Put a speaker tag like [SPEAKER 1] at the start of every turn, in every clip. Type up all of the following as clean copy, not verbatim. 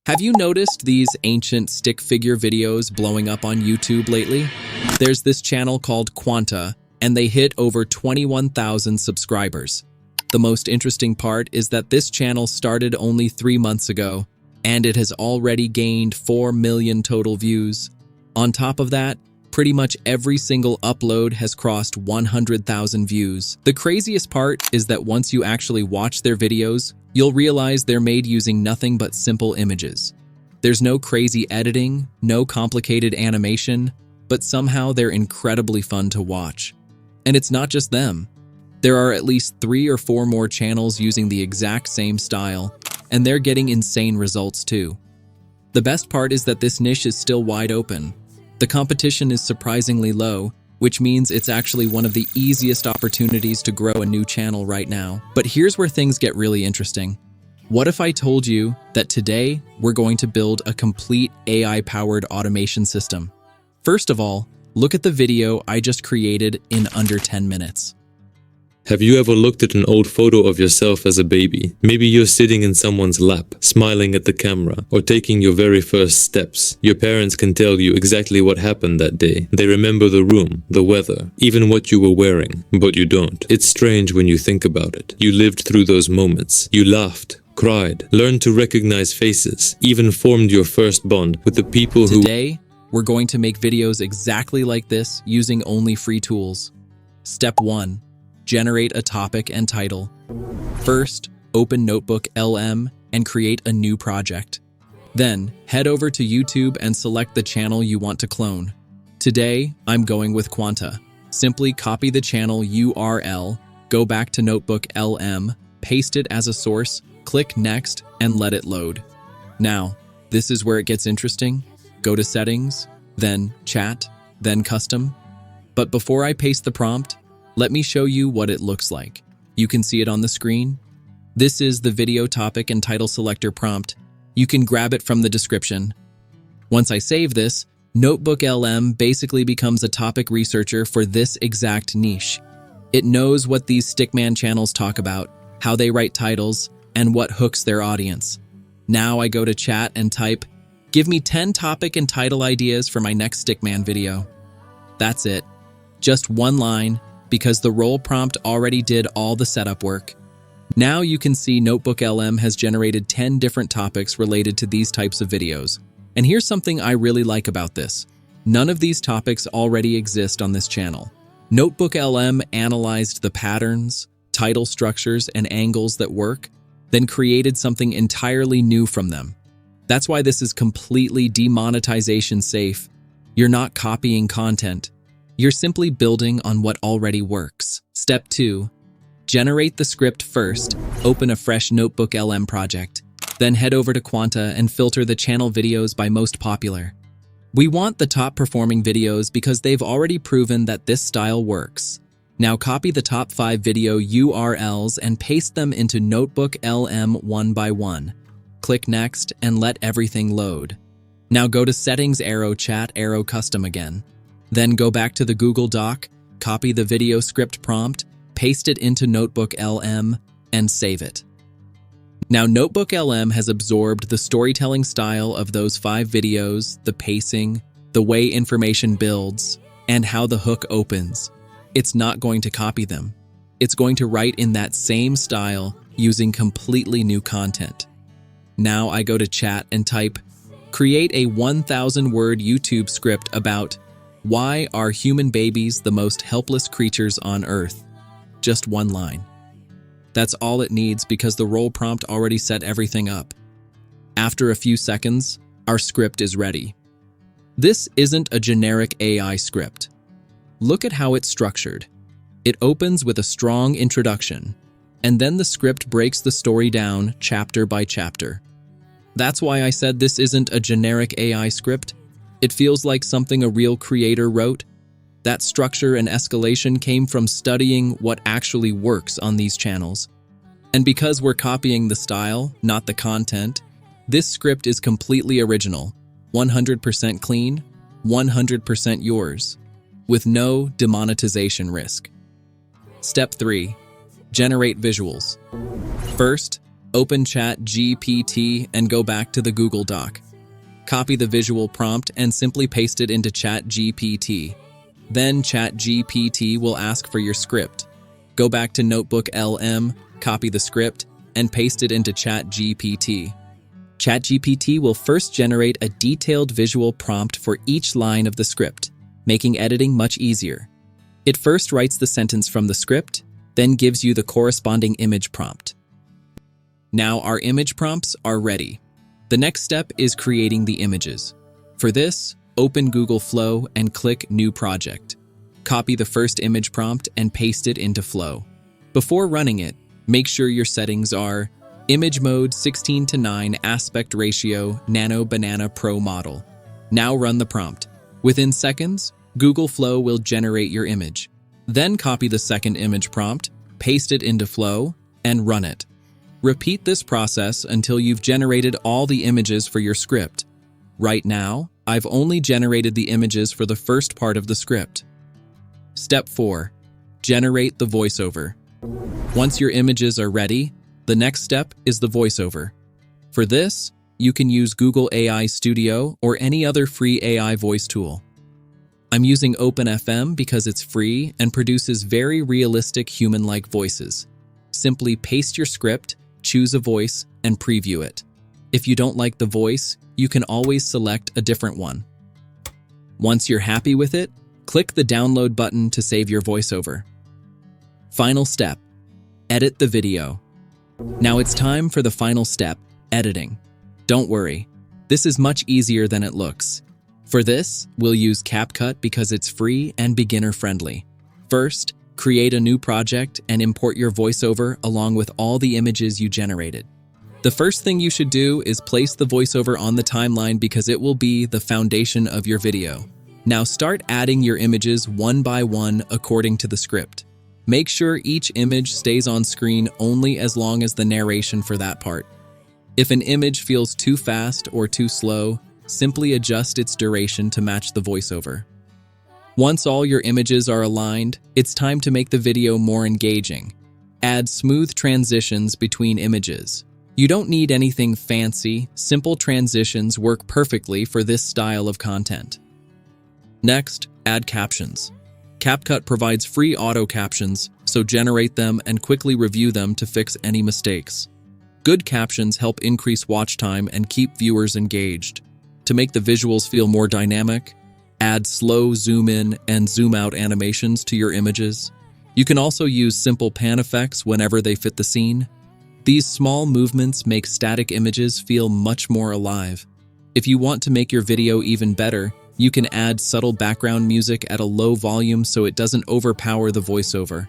[SPEAKER 1] Have you noticed these ancient stick figure videos blowing up on YouTube lately? There's this channel called QUANTA, and they hit over 21,000 subscribers. The most interesting part is that this channel started only 3 months ago, and it has already gained 4 million total views. On top of that, pretty much every single upload has crossed 100,000 views. The craziest part is that once you actually watch their videos, you'll realize they're made using nothing but simple images. There's no crazy editing, no complicated animation, but somehow they're incredibly fun to watch. And it's not just them. There are at least 3 or 4 more channels using the exact same style, and they're getting insane results too. The best part is that this niche is still wide open. The competition is surprisingly low, which means it's actually one of the easiest opportunities to grow a new channel right now. But here's where things get really interesting. What if I told you that today we're going to build a complete AI-powered automation system? First of all, look at the video I just created in under 10 minutes.
[SPEAKER 2] Have you ever looked at an old photo of yourself as a baby? Maybe you're sitting in someone's lap, smiling at the camera, or taking your very first steps. Your parents can tell you exactly what happened that day. They remember the room, the weather, even what you were wearing, but you don't. It's strange when you think about it. You lived through those moments. You laughed, cried, learned to recognize faces, even formed your first bond with the people who—
[SPEAKER 1] Today, we're going to make videos exactly like this using only free tools. Step 1. Generate a topic and title. First, open NotebookLM and create a new project. Then, head over to YouTube and select the channel you want to clone. Today, I'm going with QUANTA. Simply copy the channel URL, go back to NotebookLM, paste it as a source, click Next, and let it load. Now, this is where it gets interesting. Go to Settings, then Chat, then Custom. But before I paste the prompt, let me show you what it looks like. You can see it on the screen. This is the video topic and title selector prompt. You can grab it from the description. Once I save this, NotebookLM basically becomes a topic researcher for this exact niche. It knows what these stickman channels talk about, how they write titles, and what hooks their audience. Now I go to chat and type, "Give me 10 topic and title ideas for my next stickman video." That's it. Just one line, because the role prompt already did all the setup work. Now you can see NotebookLM has generated 10 different topics related to these types of videos. And here's something I really like about this. None of these topics already exist on this channel. NotebookLM analyzed the patterns, title structures, and angles that work, then created something entirely new from them. That's why this is completely demonetization safe. You're not copying content. You're simply building on what already works. Step 2. Generate the script first. Open a fresh NotebookLM project. Then head over to QUANTA and filter the channel videos by most popular. We want the top performing videos because they've already proven that this style works. Now copy the top 5 video URLs and paste them into NotebookLM one by one. Click Next and let everything load. Now go to Settings, Arrow, Chat, Arrow, Custom again. Then go back to the Google Doc, copy the video script prompt, paste it into NotebookLM, and save it. Now NotebookLM has absorbed the storytelling style of those 5 videos, the pacing, the way information builds, and how the hook opens. It's not going to copy them. It's going to write in that same style using completely new content. Now I go to chat and type, "Create a 1,000-word YouTube script about why are human babies the most helpless creatures on Earth?" Just one line. That's all it needs because the role prompt already set everything up. After a few seconds, our script is ready. This isn't a generic AI script. Look at how it's structured. It opens with a strong introduction, and then the script breaks the story down chapter by chapter. That's why I said this isn't a generic AI script. It feels like something a real creator wrote. That structure and escalation came from studying what actually works on these channels. And because we're copying the style, not the content, this script is completely original, 100% clean, 100% yours, with no demonetization risk. Step 3. Generate visuals. First, Open ChatGPT and go back to the Google Doc. Copy the visual prompt and simply paste it into ChatGPT. Then ChatGPT will ask for your script. Go back to NotebookLM, copy the script, and paste it into ChatGPT. ChatGPT will first generate a detailed visual prompt for each line of the script, making editing much easier. It first writes the sentence from the script, then gives you the corresponding image prompt. Now our image prompts are ready. The next step is creating the images. For this, open Google Flow and click New Project. Copy the first image prompt and paste it into Flow. Before running it, make sure your settings are Image Mode 16:9 Aspect Ratio Nano Banana Pro Model. Now run the prompt. Within seconds, Google Flow will generate your image. Then copy the second image prompt, paste it into Flow, and run it. Repeat this process until you've generated all the images for your script. Right now, I've only generated the images for the first part of the script. Step 4. Generate the voiceover. Once your images are ready, the next step is the voiceover. For this, you can use Google AI Studio or any other free AI voice tool. I'm using OpenFM because it's free and produces very realistic human-like voices. Simply paste your script, choose a voice, and preview it. If you don't like the voice, you can always select a different one. Once you're happy with it, click the download button to save your voiceover. Final step: edit the video. Now it's time for the final step, editing. Don't worry, this is much easier than it looks. For this, we'll use CapCut because it's free and beginner-friendly. First, create a new project and import your voiceover along with all the images you generated. The first thing you should do is place the voiceover on the timeline because it will be the foundation of your video. Now start adding your images one by one according to the script. Make sure each image stays on screen only as long as the narration for that part. If an image feels too fast or too slow, simply adjust its duration to match the voiceover. Once all your images are aligned, it's time to make the video more engaging. Add smooth transitions between images. You don't need anything fancy, simple transitions work perfectly for this style of content. Next, add captions. CapCut provides free auto captions, so generate them and quickly review them to fix any mistakes. Good captions help increase watch time and keep viewers engaged. To make the visuals feel more dynamic, add slow zoom in and zoom out animations to your images. You can also use simple pan effects whenever they fit the scene. These small movements make static images feel much more alive. If you want to make your video even better, you can add subtle background music at a low volume so it doesn't overpower the voiceover.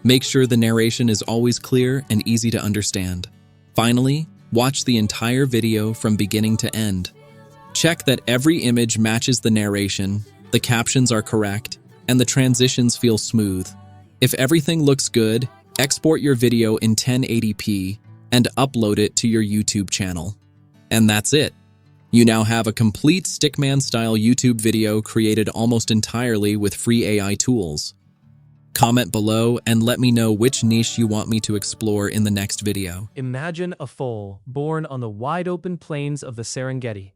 [SPEAKER 1] Make sure the narration is always clear and easy to understand. Finally, watch the entire video from beginning to end. Check that every image matches the narration, the captions are correct, and the transitions feel smooth. If everything looks good, export your video in 1080p and upload it to your YouTube channel. And that's it. You now have a complete stickman-style YouTube video created almost entirely with free AI tools. Comment below and let me know which niche you want me to explore in the next video.
[SPEAKER 3] Imagine a foal born on the wide-open plains of the Serengeti.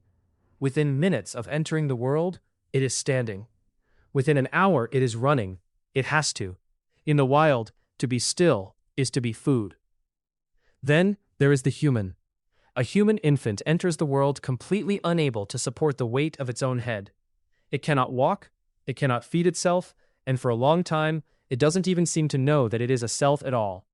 [SPEAKER 3] Within minutes of entering the world, it is standing. Within an hour, it is running. It has to. In the wild, to be still is to be food. Then there is the human. A human infant enters the world completely unable to support the weight of its own head. It cannot walk, it cannot feed itself, and for a long time, it doesn't even seem to know that it is a self at all.